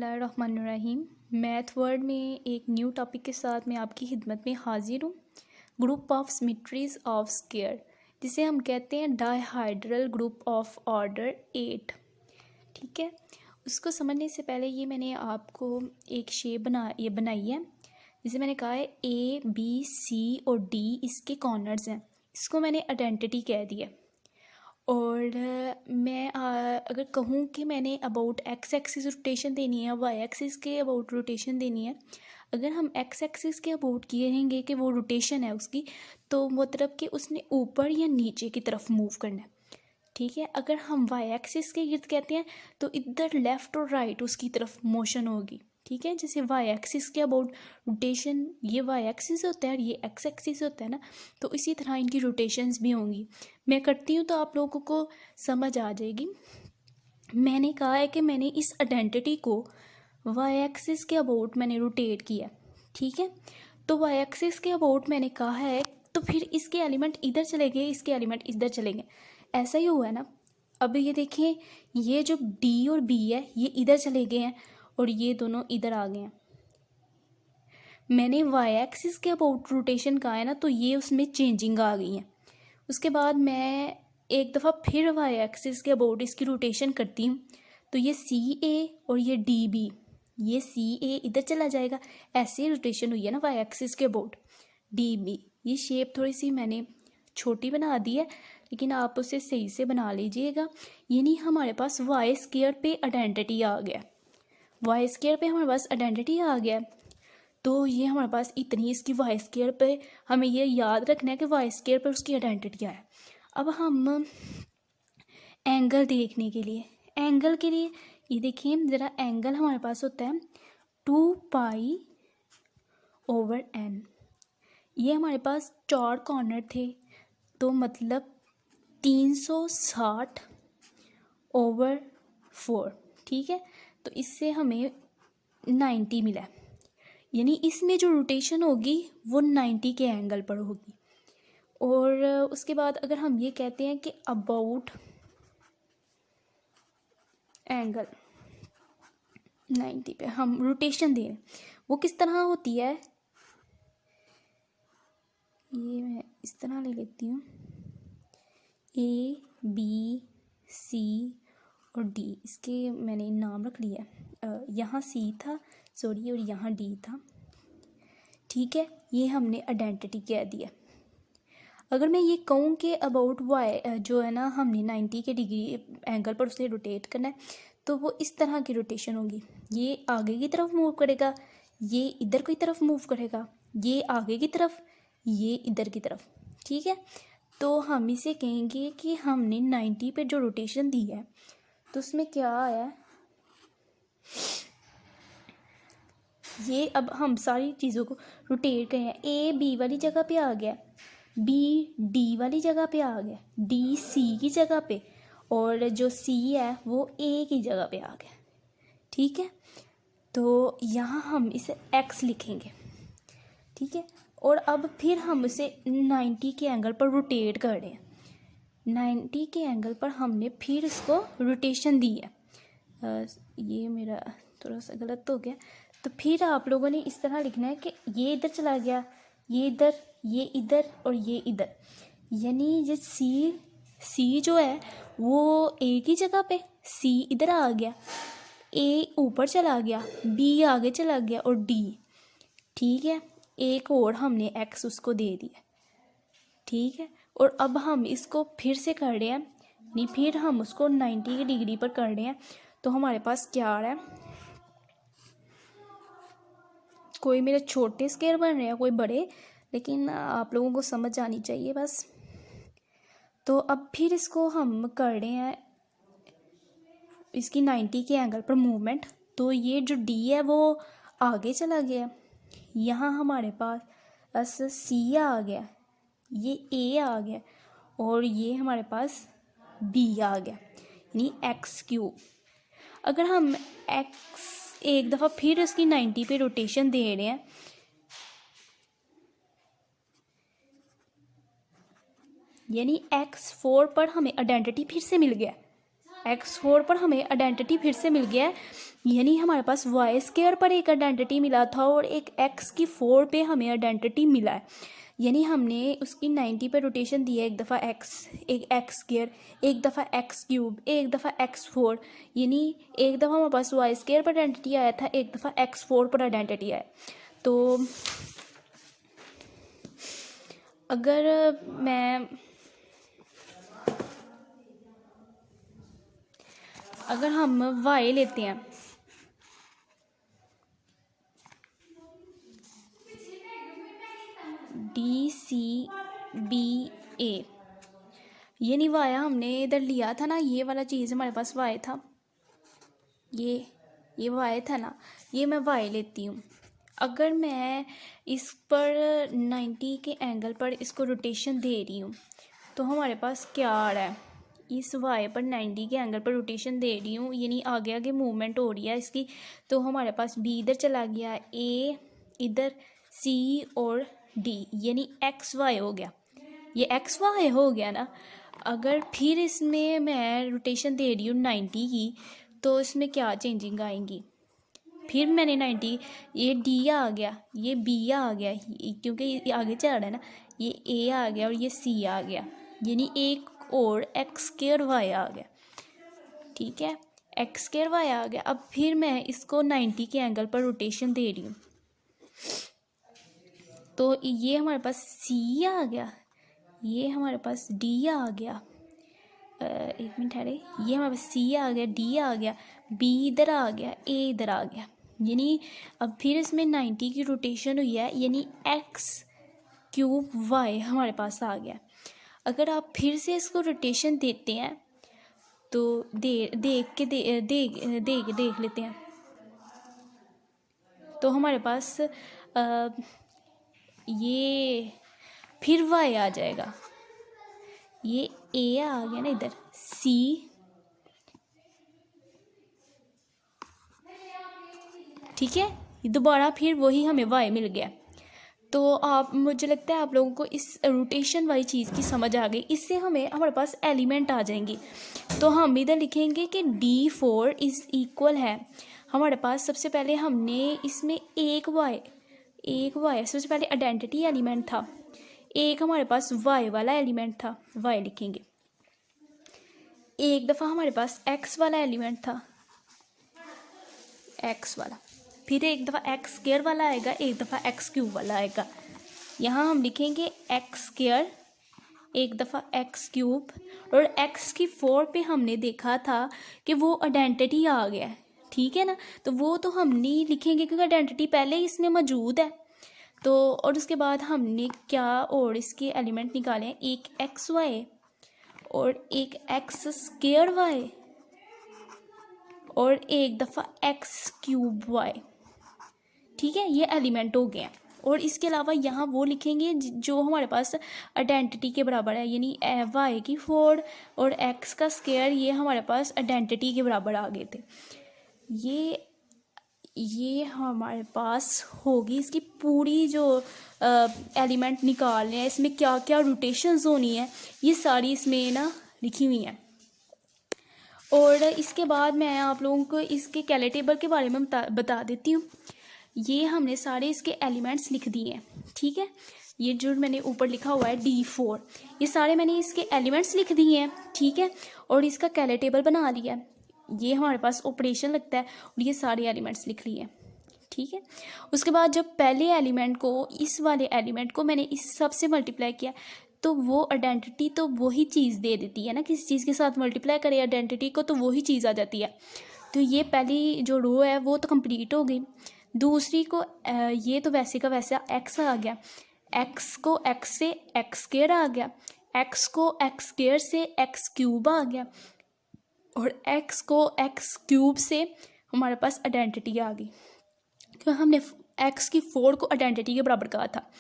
बिस्मिल्लाहिर्रहमानिर्रहीम। Math word में एक न्यू टॉपिक के साथ मैं आपकी खिदमत में हाजिर हूँ। Group of symmetries of square, जिसे हम कहते हैं डायहाइड्रल ग्रुप ऑफ ऑर्डर 8। ठीक है, उसको समझने से पहले ये मैंने आपको एक शेप बनाई है, जिसे मैंने कहा है ए बी सी और डी इसके कॉर्नर्स हैं। इसको मैंने आइडेंटिटी कह दिया। और मैं अगर कहूँ कि मैंने अबाउट एक्स एक्सिस रोटेशन देनी है, वाई एक्सिस के अबाउट रोटेशन देनी है, अगर हम एक्स एक्सिस के अबाउट कहेंगे कि वो रोटेशन है उसकी, तो मतलब कि उसने ऊपर या नीचे की तरफ मूव करना है। ठीक है, अगर हम वाई एक्सिस के गिर्द कहते हैं तो इधर लेफ़्ट और राइट उसकी तरफ मोशन होगी। ठीक है, जैसे वाई एक्सिस के अबाउट रोटेशन ये वाई एक्सिस होता है और ये एक्स एक्सिस होता है ना, तो इसी तरह इनकी रोटेशंस भी होंगी। मैं करती हूँ तो आप लोगों को समझ आ जाएगी। मैंने कहा है कि मैंने इस आइडेंटिटी को वाई एक्सिस के अबाउट मैंने रोटेट किया। ठीक है, तो वाई एक्सिस के अबाउट मैंने कहा है, तो फिर इसके एलिमेंट इधर चले गए, इसके एलिमेंट इधर चले गए, ऐसा ही हुआ है ना। अब ये देखिए, ये जो डी और बी है ये इधर चले गए हैं और ये दोनों इधर आ गए हैं। मैंने वाई एक्सिस के अबाउट रोटेशन कहा है ना, तो ये उसमें चेंजिंग आ गई है। उसके बाद मैं एक दफ़ा फिर वाई एक्सिस के अबाउट इसकी रोटेशन करती हूँ, तो ये सी ए और ये डी बी, ये सी ए इधर चला जाएगा। ऐसे रोटेशन हुई है ना वाई एक्सिस के अबाउट डी बी। ये शेप थोड़ी सी मैंने छोटी बना दी है, लेकिन आप उसे सही से बना लीजिएगा। यानी हमारे पास वाई स्क्वायर पे आइडेंटिटी आ गया, वाई स्क्वायर पे हमारे पास आइडेंटिटी आ गया। तो ये हमारे पास इतनी इसकी वाई स्क्वायर पे, हमें ये याद रखना है कि वाई स्क्वायर पे उसकी आइडेंटिटी है। अब हम एंगल देखने के लिए, एंगल के लिए ये देखिए ज़रा, एंगल हमारे पास होता है 2π/n। ये हमारे पास 4 कॉर्नर थे, तो मतलब 360/4। ठीक है, तो इससे हमें 90 मिला। यानी इसमें जो रोटेशन होगी वो 90 के एंगल पर होगी। और उसके बाद अगर हम ये कहते हैं कि अबाउट एंगल 90 पे हम रोटेशन दें, वो किस तरह होती है, ये मैं इस तरह ले लेती हूँ, ए बी सी और डी, इसके मैंने नाम रख लिया। यहाँ सी था सॉरी, और यहाँ डी था। ठीक है, ये हमने आइडेंटिटी कह दिया। अगर मैं ये कहूँ कि अबाउट वाई जो है ना, हमने 90 के डिग्री एंगल पर उसे रोटेट करना है, तो वो इस तरह की रोटेशन होगी। ये आगे की तरफ मूव करेगा, ये इधर की तरफ मूव करेगा, ये आगे की तरफ, ये इधर की तरफ। ठीक है, तो हम इसे कहेंगे कि हमने 90 पे जो रोटेशन दी है, तो उसमें क्या आया, ये अब हम सारी चीज़ों को रोटेट करें। ए बी वाली जगह पे आ गया, बी डी वाली जगह पे आ गया, डी सी की जगह पे, और जो सी है वो ए की जगह पे आ गया। ठीक है, तो यहाँ हम इसे एक्स लिखेंगे। ठीक है, और अब फिर हम इसे 90 के एंगल पर रोटेट कर रहे हैं। 90 के एंगल पर हमने फिर इसको रोटेशन दी है। ये मेरा थोड़ा सा गलत हो गया। तो फिर आप लोगों ने इस तरह लिखना है कि ये इधर चला गया, ये इधर, ये इधर और ये इधर। यानी जो सी जो है वो ए की जगह पे, सी इधर आ गया, ए ऊपर चला गया, बी आगे चला गया और डी। ठीक है, एक और हमने एक्स उसको दे दिया। ठीक है, और अब हम इसको फिर से कर रहे हैं, यानी फिर हम उसको 90 की डिग्री पर कर रहे हैं। तो हमारे पास क्या आ रहा है, कोई मेरे छोटे स्क्वायर बन रहे हैं, कोई बड़े, लेकिन आप लोगों को समझ आनी चाहिए बस। तो अब फिर इसको हम कर रहे हैं इसकी 90 के एंगल पर मूवमेंट। तो ये जो डी है वो आगे चला गया, यहाँ हमारे पास सी आ गया, ये ए आ गया और ये हमारे पास बी आ गया, यानी x3। अगर हम x एक दफ़ा फिर इसकी 90 पे रोटेशन दे रहे हैं, यानी x4 पर हमें आइडेंटिटी फिर से मिल गया, x4 पर हमें आइडेंटिटी फिर से मिल गया है। यानी हमारे पास वाई स्क्वायर पर एक आइडेंटिटी मिला था और एक एक्स की 4 पे हमें आइडेंटिटी मिला है। यानी हमने उसकी 90 पे रोटेशन दिया, एक दफ़ा एक्स, एक एक्स स्क्वायर, एक दफ़ा एक्स क्यूब, एक दफ़ा एक्स 4, यानी एक दफ़ा हमारे पास वाई स्क्वायर पर आइडेंटिटी आया था, एक दफ़ा एक्स 4 पर आइडेंटिटी आया। तो अगर हम वाई लेते हैं, DCBA, ये वाया हमने इधर लिया था ना, ये वाला चीज़ हमारे पास वाई था, ये वाई था ना, ये मैं वाई लेती हूँ। अगर मैं इस पर 90 के एंगल पर इसको रोटेशन दे रही हूँ तो हमारे पास क्या आ रहा है, इस वाई पर 90 के एंगल पर रोटेशन दे रही हूँ, यानी आगे आगे मूवमेंट हो रही है इसकी। तो हमारे पास बी इधर चला गया, ए इधर, सी और डी, यानी एक्स वाई हो गया, ये एक्स वाई हो गया ना। अगर फिर इसमें मैं रोटेशन दे रही हूँ 90 की, तो इसमें क्या चेंजिंग आएंगी, फिर मैंने 90, ये डी आ गया, ये बी आ गया, क्योंकि ये आगे चल रहा है ना, ये ए आ गया और ये सी आ गया, यानी एक और एक्स स्क्वायर वाई आ गया। ठीक है, एक्स स्क्वायर वाई आ गया। अब फिर मैं इसको 90 के एंगल पर रोटेशन दे रही हूँ, तो ये हमारे पास सी आ गया, ये हमारे पास डी आ गया, एक मिनट ठहरे, ये हमारे पास सी आ गया, डी आ गया, बी इधर आ गया, ए इधर आ गया, यानी अब फिर इसमें 90 की रोटेशन हुई है, यानी एक्स क्यूब वाई हमारे पास आ गया। अगर आप फिर से इसको रोटेशन देते हैं तो देख लेते हैं, तो हमारे पास ये फिर वाई आ जाएगा, ये ए आ गया ना इधर, सी, ठीक है, दोबारा फिर वही हमें वाई मिल गया। तो मुझे लगता है आप लोगों को इस रोटेशन वाली चीज़ की समझ आ गई। इससे हमारे पास एलिमेंट आ जाएंगे। तो हम इधर लिखेंगे कि D4 इज़ इक्वल है, हमारे पास सबसे पहले हमने इसमें एक वाई सबसे पहले आइडेंटिटी एलिमेंट था, एक हमारे पास वाई वाला एलिमेंट था, वाई लिखेंगे। एक दफ़ा हमारे पास एक्स वाला एलिमेंट था, एक्स वाला, फिर एक दफ़ा एक्स स्क्वायर वाला आएगा, एक दफ़ा एक्स क्यूब वाला आएगा। यहाँ हम लिखेंगे एक्स स्क्वायर, एक दफ़ा एक्स क्यूब, और एक्स की 4 पे हमने देखा था कि वो आइडेंटिटी आ गया है, ठीक है ना, तो वो तो हम नहीं लिखेंगे क्योंकि आइडेंटिटी पहले ही इसमें मौजूद है। तो और उसके बाद हमने क्या और इसके एलिमेंट निकाले हैं, एक एक्स वाई और एक एक्स स्क्वायर वाई और एक दफ़ा एक्स क्यूब वाई, ठीक है, ये एलिमेंट हो गए। और इसके अलावा यहाँ वो लिखेंगे जो हमारे पास आइडेंटिटी के बराबर है, यानी वाई की 4 और एक्स का स्क्वायर, ये हमारे पास आइडेंटिटी के बराबर आ गए थे। ये हमारे पास होगी इसकी पूरी जो एलिमेंट निकालने हैं, इसमें क्या क्या रोटेशंस होनी है, ये सारी इसमें ना लिखी हुई हैं। और इसके बाद मैं आप लोगों को इसके कैले टेबल के बारे में बता देती हूँ। ये हमने सारे इसके एलिमेंट्स लिख दिए हैं, ठीक है, ये जो मैंने ऊपर लिखा हुआ है D4, ये सारे मैंने इसके एलिमेंट्स लिख दिए हैं, ठीक है, और इसका कैले टेबल बना लिया है। ये हमारे पास ऑपरेशन लगता है और ये सारे एलिमेंट्स लिख लिए, ठीक है। उसके बाद जब पहले एलिमेंट को, इस वाले एलिमेंट को मैंने इस सब से मल्टीप्लाई किया, तो वो आइडेंटिटी तो वही चीज़ दे देती है ना, किसी चीज़ के साथ मल्टीप्लाई करें आइडेंटिटी को तो वही चीज़ आ जाती है। तो ये पहली जो रो है वो तो कंप्लीट हो गई। दूसरी को ये तो वैसे का वैसा एक्स आ गया, एक्स को एक्स से एक्स स्क्वायर आ गया, एक्स को एक्स स्क्वायर से एक्स क्यूब आ गया, और एक्स को एक्स क्यूब से हमारे पास आइडेंटिटी आ गई, क्योंकि हमने एक्स की 4 को आइडेंटिटी के बराबर कहा था।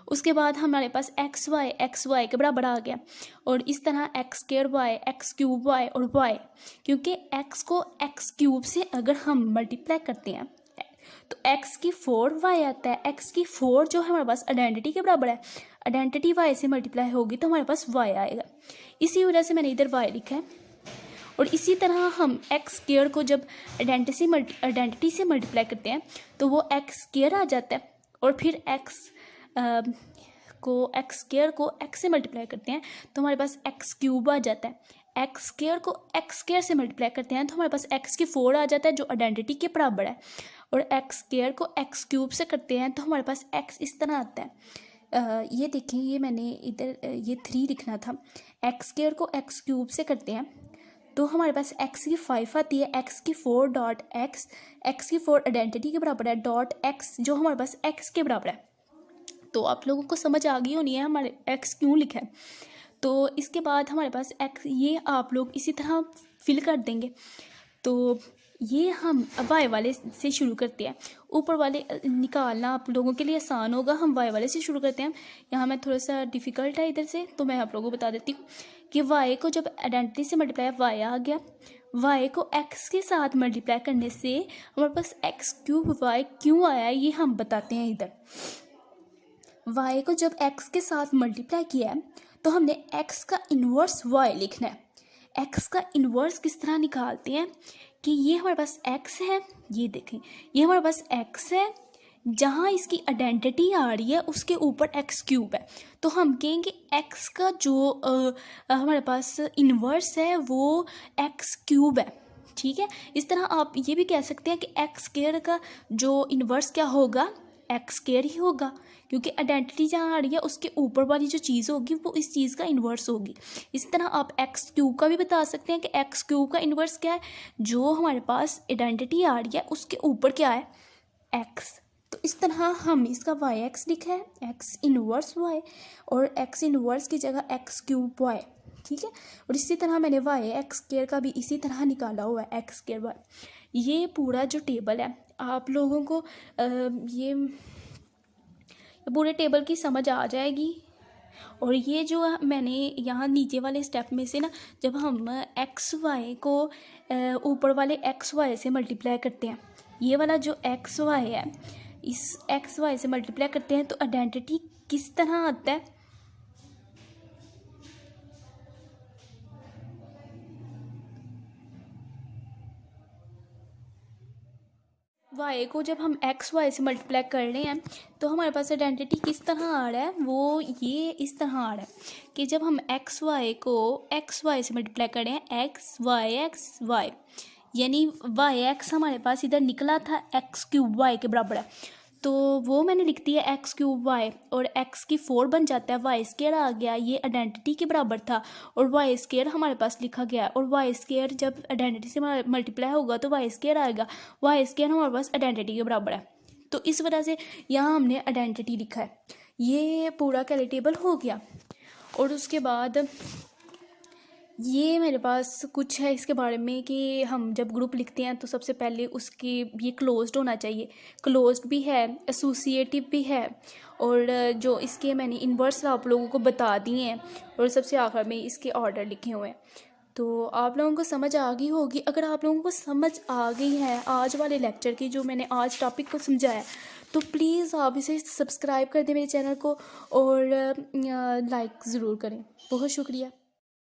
उसके बाद हमारे पास एक्स वाई के बराबर आ गया, और इस तरह X square Y, X cube Y और वाई, क्योंकि एक्स को एक्स क्यूब से अगर हम मल्टीप्लाई करते हैं तो एक्स की 4 वाई आता है, एक्स की 4 जो हमारे पास आइडेंटिटी के बराबर है, आइडेंटिटी वाई से मल्टीप्लाई होगी तो हमारे पास वाई आएगा। इसी वजह से मैंने इधर वाई लिखा है। और इसी तरह हम एक्स स्क्वायर को जब आइडेंटिटी से मल्टीप्लाई करते हैं तो वो एक्स स्क्वायर आ जाता है, और फिर एक्स स्क्वायर को एक्स से मल्टीप्लाई करते हैं तो हमारे पास एक्स क्यूब आ जाता है। एक्स स्क्वायर को एक्स स्क्वायर से मल्टीप्लाई करते हैं तो हमारे पास एक्स की 4 आ जाता है जो आइडेंटिटी के बराबर है, और एक्स स्क्वायर को एक्स क्यूब से करते हैं तो हमारे पास एक्स इस तरह आता है। ये देखें, ये मैंने इधर ये 3 लिखना था। एक्स स्क्वायर को एक्स क्यूब से करते हैं तो हमारे पास एक्स की 5 आती है, एक्स की 4 डॉट एक्स, एक्स की 4 आइडेंटिटी के बराबर है, डॉट एक्स जो हमारे पास एक्स के बराबर है। तो आप लोगों को समझ आ गई होनी है हमारे एक्स क्यों लिखा है। तो इसके बाद हमारे पास एक्स, ये आप लोग इसी तरह फिल कर देंगे। तो ये हम वाई वाले से शुरू करते हैं, ऊपर वाले निकालना आप लोगों के लिए आसान होगा। हम वाई वाले से शुरू करते हैं। यहाँ मैं थोड़ा सा डिफ़िकल्ट है इधर से, तो मैं आप लोगों को बता देती हूँ कि वाई को जब आइडेंटिटी से मल्टीप्लाई, वाई आ गया, वाई को एक्स के साथ मल्टीप्लाई करने से हमारे पास एक्स क्यूब वाई क्यों आया ये हम बताते हैं इधर। वाई को जब एक्स के साथ मल्टीप्लाई किया है तो हमने एक्स का इन्वर्स वाई लिखना है। एक्स का इन्वर्स किस तरह निकालते हैं कि ये हमारे पास एक्स है, ये देखें ये हमारे पास एक्स है, जहाँ इसकी आइडेंटिटी आ रही है उसके ऊपर एक्स क्यूब है, तो हम कहेंगे एक्स का जो हमारे पास इन्वर्स है वो एक्स क्यूब है। ठीक है, इस तरह आप ये भी कह सकते हैं कि एक्स स्क्वायर का जो इन्वर्स क्या होगा, एक्स स्क्वायर ही होगा, क्योंकि आइडेंटिटी जहाँ आ रही है उसके ऊपर वाली जो चीज़ होगी वो इस चीज़ का इन्वर्स होगी। इस तरह आप एक्स क्यूब का भी बता सकते हैं कि एक्स क्यूब का इन्वर्स क्या है, जो हमारे पास आइडेंटिटी आ रही है उसके ऊपर क्या है, एक्स। तो इस तरह हम इसका वाई एक्स लिखा है, एक्स इन्वर्स वाई, और एक्स इन्वर्स की जगह एक्स क्यूब वाई। ठीक है, और इसी तरह मैंने वाई एक्स स्क्वायर का भी इसी तरह निकाला हुआ है, एक्स स्क्वायर वाई। ये पूरा जो टेबल है आप लोगों को ये पूरे टेबल की समझ आ जाएगी। और ये जो मैंने यहाँ नीचे वाले स्टेप में से ना, जब हम एक्स वाई को ऊपर वाले एक्स वाई से मल्टीप्लाई करते हैं, ये वाला जो एक्स वाई है इस एक्स वाई से मल्टीप्लाई करते हैं तो आइडेंटिटी किस तरह आता है, वाई को जब हम एक्स वाई से मल्टीप्लाई कर रहे हैं तो हमारे पास आइडेंटिटी किस तरह आ रहा है, वो ये इस तरह आ रहा है कि जब हम एक्स वाई को एक्स वाई से मल्टीप्लाई कर रहे हैं, एक्स वाई, यानी वाई एक्स हमारे पास इधर निकला था एक्स क्यूब वाई के बराबर है, तो वो मैंने लिख दिया एक्स क्यूब वाई, और एक्स की 4 बन जाता है, वाई स्क्वायर आ गया, ये आइडेंटिटी के बराबर था, और वाई स्क्वायर हमारे पास लिखा गया, और वाई स्क्वायर जब आइडेंटिटी से मल्टीप्लाई होगा तो वाई स्क्वायर आएगा, वाई स्क्वायर हमारे पास आइडेंटिटी के बराबर है। तो इस वजह से यहाँ हमने आइडेंटिटी लिखा है। ये पूरा कैलिटेबल हो गया। और उसके बाद ये मेरे पास कुछ है इसके बारे में कि हम जब ग्रुप लिखते हैं तो सबसे पहले उसकी ये क्लोज्ड होना चाहिए, क्लोज्ड भी है, एसोसिएटिव भी है, और जो इसके मैंने इन्वर्स आप लोगों को बता दिए हैं, और सबसे आखिर में इसके ऑर्डर लिखे हुए हैं। तो आप लोगों को समझ आ गई होगी। अगर आप लोगों को समझ आ गई है आज वाले लेक्चर की, जो मैंने आज टॉपिक को समझाया, तो प्लीज़ आप इसे सब्सक्राइब कर दें मेरे चैनल को, और लाइक ज़रूर करें। बहुत शुक्रिया।